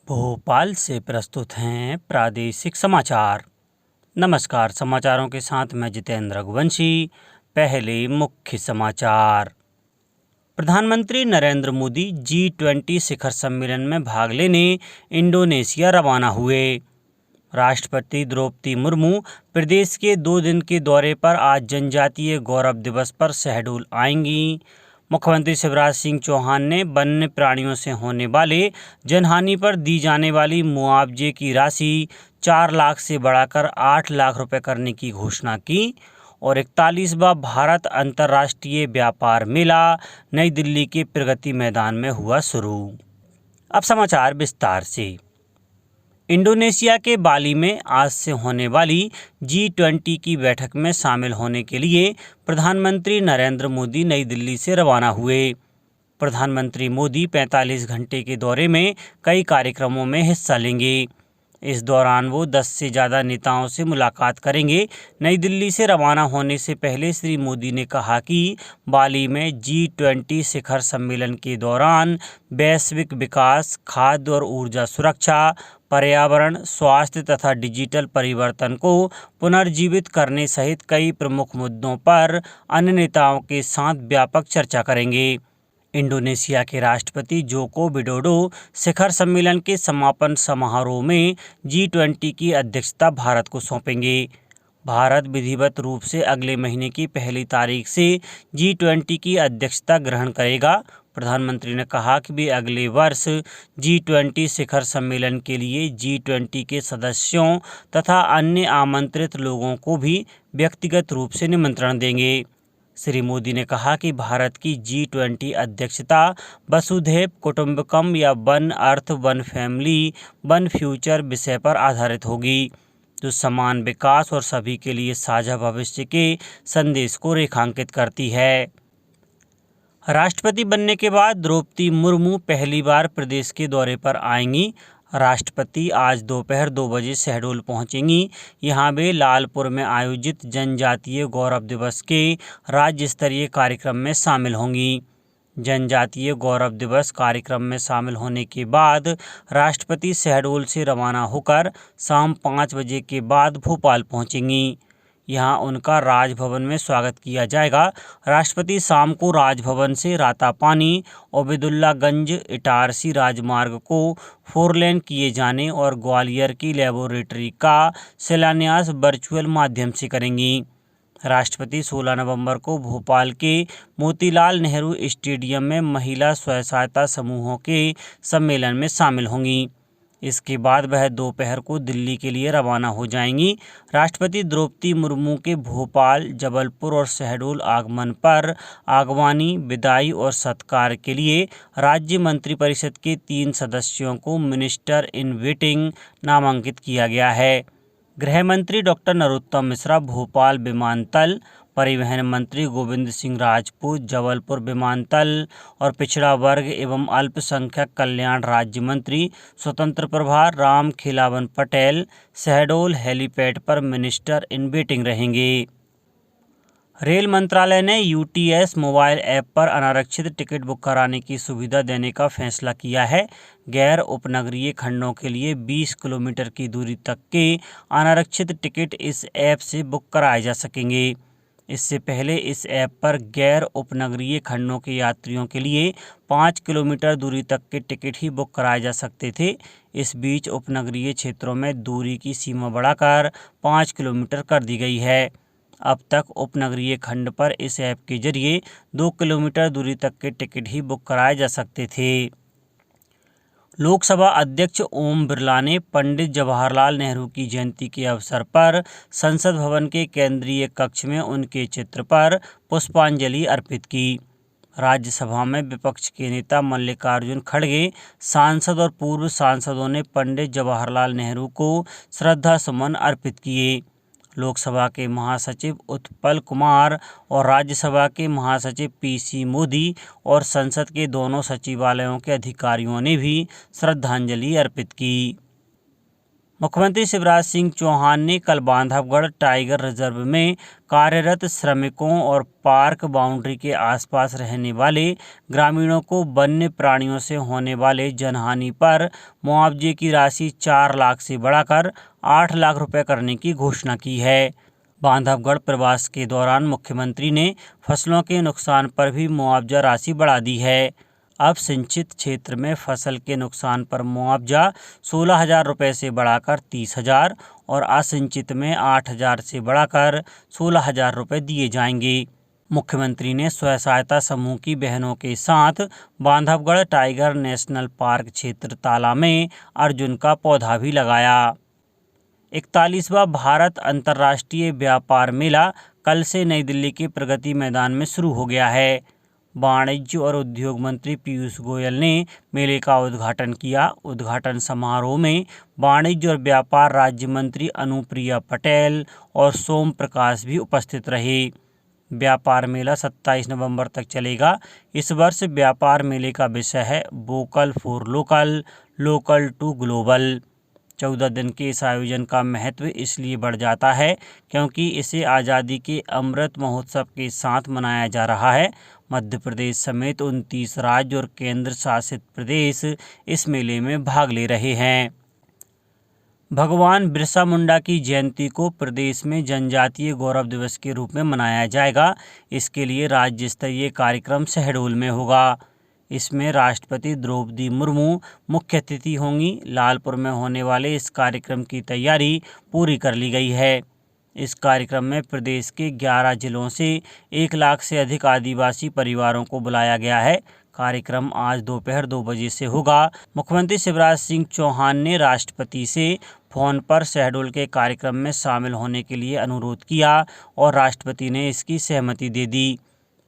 भोपाल से प्रस्तुत हैं प्रादेशिक समाचार। नमस्कार, समाचारों के साथ मैं जितेंद्र रघुवंशी। पहले मुख्य समाचार। प्रधानमंत्री नरेंद्र मोदी G20 शिखर सम्मेलन में भाग लेने इंडोनेशिया रवाना हुए। राष्ट्रपति द्रौपदी मुर्मू प्रदेश के 2 दिन के दौरे पर आज जनजातीय गौरव दिवस पर शहडोल आएंगी। मुख्यमंत्री शिवराज सिंह चौहान ने वन्य प्राणियों से होने वाले जनहानि पर दी जाने वाली मुआवजे की राशि 4 लाख से बढ़ाकर 8 लाख रुपए करने की घोषणा की और 41वां भारत अंतर्राष्ट्रीय व्यापार मेला नई दिल्ली के प्रगति मैदान में हुआ शुरू। अब समाचार विस्तार से। इंडोनेशिया के बाली में आज से होने वाली G20 की बैठक में शामिल होने के लिए प्रधानमंत्री नरेंद्र मोदी नई दिल्ली से रवाना हुए। प्रधानमंत्री मोदी 45 घंटे के दौरे में कई कार्यक्रमों में हिस्सा लेंगे। इस दौरान वो 10 से ज़्यादा नेताओं से मुलाकात करेंगे। नई दिल्ली से रवाना होने से पहले श्री मोदी ने कहा कि बाली में G20 शिखर सम्मेलन के दौरान वैश्विक विकास, खाद्य और ऊर्जा सुरक्षा, पर्यावरण, स्वास्थ्य तथा डिजिटल परिवर्तन को पुनर्जीवित करने सहित कई प्रमुख मुद्दों पर अन्य नेताओं के साथ व्यापक चर्चा करेंगे। इंडोनेशिया के राष्ट्रपति जोको विडोडो शिखर सम्मेलन के समापन समारोह में G20 की अध्यक्षता भारत को सौंपेंगे। भारत विधिवत रूप से अगले महीने की 1 तारीख से G20 की अध्यक्षता ग्रहण करेगा। प्रधानमंत्री ने कहा कि वे अगले वर्ष G20 शिखर सम्मेलन के लिए G20 के सदस्यों तथा अन्य आमंत्रित लोगों को भी व्यक्तिगत रूप से निमंत्रण देंगे। श्री मोदी ने कहा कि भारत की G20 अध्यक्षता वसुधैव कुटुंबकम या one earth one family one future विषय पर आधारित होगी, जो समान विकास और सभी के लिए साझा भविष्य के संदेश को रेखांकित करती है। राष्ट्रपति बनने के बाद द्रौपदी मुर्मू पहली बार प्रदेश के दौरे पर आएंगी। राष्ट्रपति आज दोपहर 2 बजे शहडोल पहुंचेंगी। यहां वे लालपुर में आयोजित जनजातीय गौरव दिवस के राज्य स्तरीय कार्यक्रम में शामिल होंगी। जनजातीय गौरव दिवस कार्यक्रम में शामिल होने के बाद राष्ट्रपति शहडोल से रवाना होकर शाम 5 बजे के बाद भोपाल पहुंचेंगी। यहां उनका राजभवन में स्वागत किया जाएगा। राष्ट्रपति शाम को राजभवन से रातापानी, ओबेदुल्लागंज, इटारसी राजमार्ग को 4 लेन किए जाने और ग्वालियर की लेबोरेटरी का शिलान्यास वर्चुअल माध्यम से करेंगी। राष्ट्रपति 16 नवंबर को भोपाल के मोतीलाल नेहरू स्टेडियम में महिला स्वयं सहायता समूहों के सम्मेलन में शामिल होंगी। इसके बाद वह दोपहर को दिल्ली के लिए रवाना हो जाएंगी। राष्ट्रपति द्रौपदी मुर्मू के भोपाल, जबलपुर और शहडोल आगमन पर आगवानी, विदाई और सत्कार के लिए राज्य मंत्रिपरिषद के 3 सदस्यों को मिनिस्टर इन वेटिंग नामांकित किया गया है। गृह मंत्री डॉक्टर नरोत्तम मिश्रा भोपाल विमानतल, परिवहन मंत्री गोविंद सिंह राजपूत जबलपुर विमानतल और पिछड़ा वर्ग एवं अल्पसंख्यक कल्याण राज्य मंत्री स्वतंत्र प्रभार राम खिलावन पटेल शहडोल हेलीपैड पर मिनिस्टर इन वेटिंग रहेंगे। रेल मंत्रालय ने UTS मोबाइल ऐप पर अनारक्षित टिकट बुक कराने की सुविधा देने का फैसला किया है। गैर उपनगरीय खंडों के लिए 20 किलोमीटर की दूरी तक के अनारक्षित टिकट इस ऐप से बुक कराए जा सकेंगे। इससे पहले इस ऐप पर गैर उपनगरीय खंडों के यात्रियों के लिए 5 किलोमीटर दूरी तक के टिकट ही बुक कराए जा सकते थे। इस बीच उपनगरीय क्षेत्रों में दूरी की सीमा बढ़ाकर 5 किलोमीटर कर दी गई है। अब तक उपनगरीय खंड पर इस ऐप के जरिए 2 किलोमीटर दूरी तक के टिकट ही बुक कराए जा सकते थे। लोकसभा अध्यक्ष ओम बिरला ने पंडित जवाहरलाल नेहरू की जयंती के अवसर पर संसद भवन के केंद्रीय कक्ष में उनके चित्र पर पुष्पांजलि अर्पित की। राज्यसभा में विपक्ष के नेता मल्लिकार्जुन खड़गे, सांसद और पूर्व सांसदों ने पंडित जवाहरलाल नेहरू को श्रद्धा सुमन अर्पित किए। लोकसभा के महासचिव उत्पल कुमार और राज्यसभा के महासचिव PC मोदी और संसद के दोनों सचिवालयों के अधिकारियों ने भी श्रद्धांजलि अर्पित की। मुख्यमंत्री शिवराज सिंह चौहान ने कल बांधवगढ़ टाइगर रिजर्व में कार्यरत श्रमिकों और पार्क बाउंड्री के आसपास रहने वाले ग्रामीणों को वन्य प्राणियों से होने वाले जनहानि पर मुआवजे की राशि 4 लाख से बढ़ाकर 8 लाख रुपए करने की घोषणा की है। बांधवगढ़ प्रवास के दौरान मुख्यमंत्री ने फसलों के नुकसान पर भी मुआवजा राशि बढ़ा दी है। अब सिंचित क्षेत्र में फसल के नुकसान पर मुआवजा 16,000 रुपये से बढ़ाकर 30,000 और असिंचित में 8,000 से बढ़ाकर 16,000 रुपये दिए जाएंगे। मुख्यमंत्री ने स्वयं सहायता समूह की बहनों के साथ बांधवगढ़ टाइगर नेशनल पार्क क्षेत्र ताला में अर्जुन का पौधा भी लगाया। 41वां भारत अंतर्राष्ट्रीय व्यापार मेला कल से नई दिल्ली के प्रगति मैदान में शुरू हो गया है। वाणिज्य और उद्योग मंत्री पीयूष गोयल ने मेले का उद्घाटन किया। उद्घाटन समारोह में वाणिज्य और व्यापार राज्य मंत्री अनुप्रिया पटेल और सोम प्रकाश भी उपस्थित रहे। व्यापार मेला 27 नवंबर तक चलेगा। इस वर्ष व्यापार मेले का विषय है vocal for local, local to global. 14 दिन के इस आयोजन का महत्व इसलिए बढ़ जाता है क्योंकि इसे आज़ादी के अमृत महोत्सव के साथ मनाया जा रहा है। मध्य प्रदेश समेत 29 राज्य और केंद्र शासित प्रदेश इस मेले में भाग ले रहे हैं। भगवान बिरसा मुंडा की जयंती को प्रदेश में जनजातीय गौरव दिवस के रूप में मनाया जाएगा। इसके लिए राज्य स्तरीय कार्यक्रम शहडोल में होगा। इसमें राष्ट्रपति द्रौपदी मुर्मू मुख्य अतिथि होंगी। लालपुर में होने वाले इस कार्यक्रम की तैयारी पूरी कर ली गई है। इस कार्यक्रम में प्रदेश के 11 जिलों से 1 लाख से अधिक आदिवासी परिवारों को बुलाया गया है। कार्यक्रम आज दोपहर 2 बजे से होगा। मुख्यमंत्री शिवराज सिंह चौहान ने राष्ट्रपति से फोन पर शहडोल के कार्यक्रम में शामिल होने के लिए अनुरोध किया और राष्ट्रपति ने इसकी सहमति दे दी।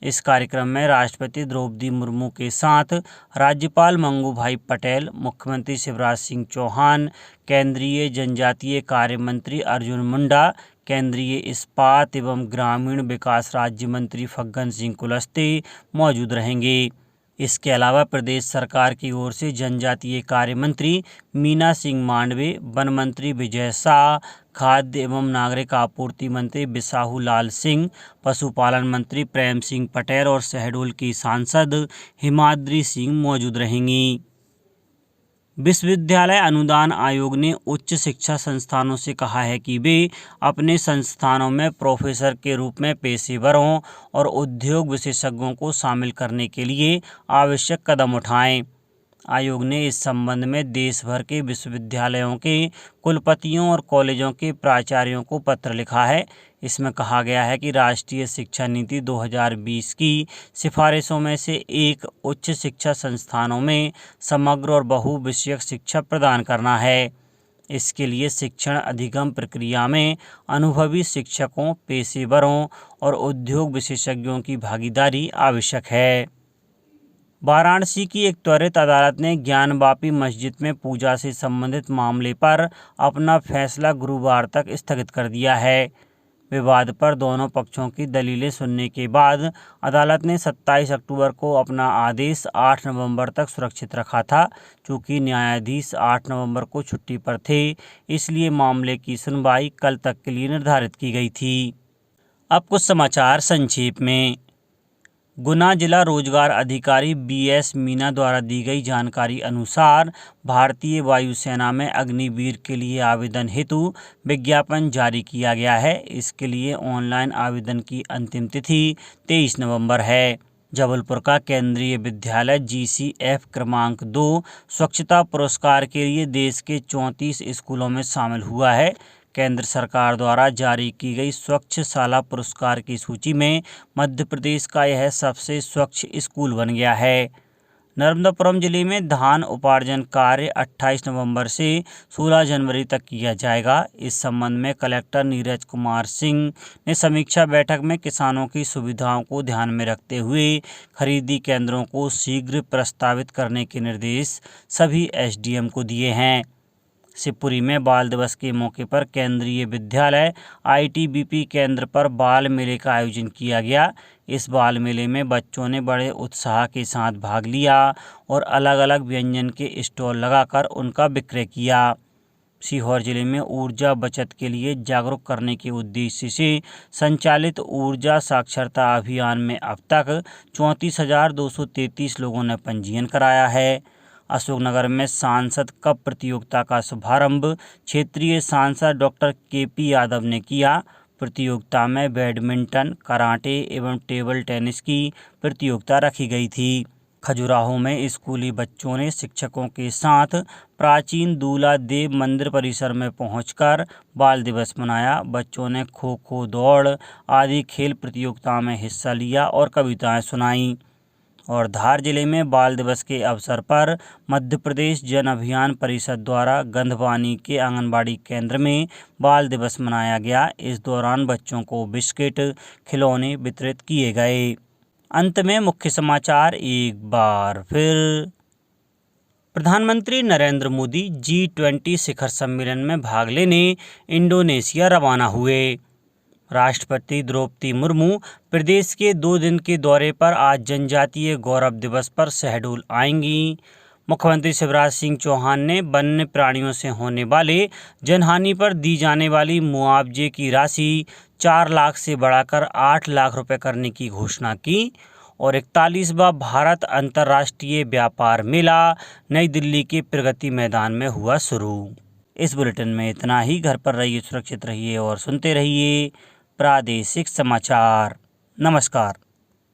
इस कार्यक्रम में राष्ट्रपति द्रौपदी मुर्मू के साथ राज्यपाल मंगू भाई पटेल, मुख्यमंत्री शिवराज सिंह चौहान, केंद्रीय जनजातीय कार्य मंत्री अर्जुन मुंडा, केंद्रीय इस्पात एवं ग्रामीण विकास राज्य मंत्री फग्गन सिंह कुलस्ते मौजूद रहेंगे। इसके अलावा प्रदेश सरकार की ओर से जनजातीय कार्य मंत्री मीना सिंह मांडवे, वन मंत्री विजय शाह, खाद्य एवं नागरिक आपूर्ति मंत्री बिसाहू लाल सिंह, पशुपालन मंत्री प्रेम सिंह पटेल और शहडोल की सांसद हिमाद्री सिंह मौजूद रहेंगी। विश्वविद्यालय अनुदान आयोग ने उच्च शिक्षा संस्थानों से कहा है कि वे अपने संस्थानों में प्रोफेसर के रूप में पेशेवरों और उद्योग विशेषज्ञों को शामिल करने के लिए आवश्यक कदम उठाएं। आयोग ने इस संबंध में देश भर के विश्वविद्यालयों के कुलपतियों और कॉलेजों के प्राचार्यों को पत्र लिखा है। इसमें कहा गया है कि राष्ट्रीय शिक्षा नीति 2020 की सिफारिशों में से एक उच्च शिक्षा संस्थानों में समग्र और बहुविषयक शिक्षा प्रदान करना है। इसके लिए शिक्षण अधिगम प्रक्रिया में अनुभवी शिक्षकों, पेशेवरों और उद्योग विशेषज्ञों की भागीदारी आवश्यक है। वाराणसी की एक त्वरित अदालत ने ज्ञानवापी मस्जिद में पूजा से संबंधित मामले पर अपना फैसला गुरुवार तक स्थगित कर दिया है। विवाद पर दोनों पक्षों की दलीलें सुनने के बाद अदालत ने 27 अक्टूबर को अपना आदेश 8 नवंबर तक सुरक्षित रखा था। चूँकि न्यायाधीश 8 नवंबर को छुट्टी पर थे, इसलिए मामले की सुनवाई कल तक के लिए निर्धारित की गई थी। अब कुछ समाचार संक्षेप में। गुना जिला रोजगार अधिकारी BS मीना द्वारा दी गई जानकारी अनुसार भारतीय वायुसेना में अग्निवीर के लिए आवेदन हेतु विज्ञापन जारी किया गया है। इसके लिए ऑनलाइन आवेदन की अंतिम तिथि 23 नवंबर है। जबलपुर का केंद्रीय विद्यालय GCF क्रमांक 2 स्वच्छता पुरस्कार के लिए देश के 34 स्कूलों में शामिल हुआ है। केंद्र सरकार द्वारा जारी की गई स्वच्छ शाला पुरस्कार की सूची में मध्य प्रदेश का यह सबसे स्वच्छ स्कूल बन गया है। नर्मदापुरम जिले में धान उपार्जन कार्य 28 नवंबर से 16 जनवरी तक किया जाएगा। इस संबंध में कलेक्टर नीरज कुमार सिंह ने समीक्षा बैठक में किसानों की सुविधाओं को ध्यान में रखते हुए खरीदी केंद्रों को शीघ्र प्रस्तावित करने के निर्देश सभी SDM को दिए हैं। शिवपुरी में बाल दिवस के मौके पर केंद्रीय विद्यालय ITBP केंद्र पर बाल मेले का आयोजन किया गया। इस बाल मेले में बच्चों ने बड़े उत्साह के साथ भाग लिया और अलग अलग व्यंजन के स्टॉल लगाकर उनका विक्रय किया। सीहोर जिले में ऊर्जा बचत के लिए जागरूक करने के उद्देश्य से संचालित ऊर्जा साक्षरता अभियान में अब तक 34,233 लोगों ने पंजीयन कराया है। अशोकनगर में सांसद कप प्रतियोगिता का शुभारंभ क्षेत्रीय सांसद डॉक्टर KP यादव ने किया। प्रतियोगिता में बैडमिंटन, कराटे एवं टेबल टेनिस की प्रतियोगिता रखी गई थी। खजुराहो में स्कूली बच्चों ने शिक्षकों के साथ प्राचीन दूल्हा देव मंदिर परिसर में पहुंचकर बाल दिवस मनाया। बच्चों ने खो खो, दौड़ आदि खेल प्रतियोगिता में हिस्सा लिया और कविताएं सुनाईं। और धार जिले में बाल दिवस के अवसर पर मध्य प्रदेश जन अभियान परिषद द्वारा गंधवानी के आंगनबाड़ी केंद्र में बाल दिवस मनाया गया। इस दौरान बच्चों को बिस्किट, खिलौने वितरित किए गए। अंत में मुख्य समाचार एक बार फिर। प्रधानमंत्री नरेंद्र मोदी G20 शिखर सम्मेलन में भाग लेने इंडोनेशिया रवाना हुए। राष्ट्रपति द्रौपदी मुर्मू प्रदेश के 2 दिन के दौरे पर आज जनजातीय गौरव दिवस पर शहडोल आएंगी। मुख्यमंत्री शिवराज सिंह चौहान ने वन्य प्राणियों से होने वाले जनहानि पर दी जाने वाली मुआवजे की राशि 4 लाख से बढ़ाकर 8 लाख रुपए करने की घोषणा की। और 41वां भारत अंतर्राष्ट्रीय व्यापार मेला नई दिल्ली के प्रगति मैदान में हुआ शुरू। इस बुलेटिन में इतना ही। घर पर रहिए, सुरक्षित रहिए और सुनते रहिए प्रादेशिक समाचार। नमस्कार।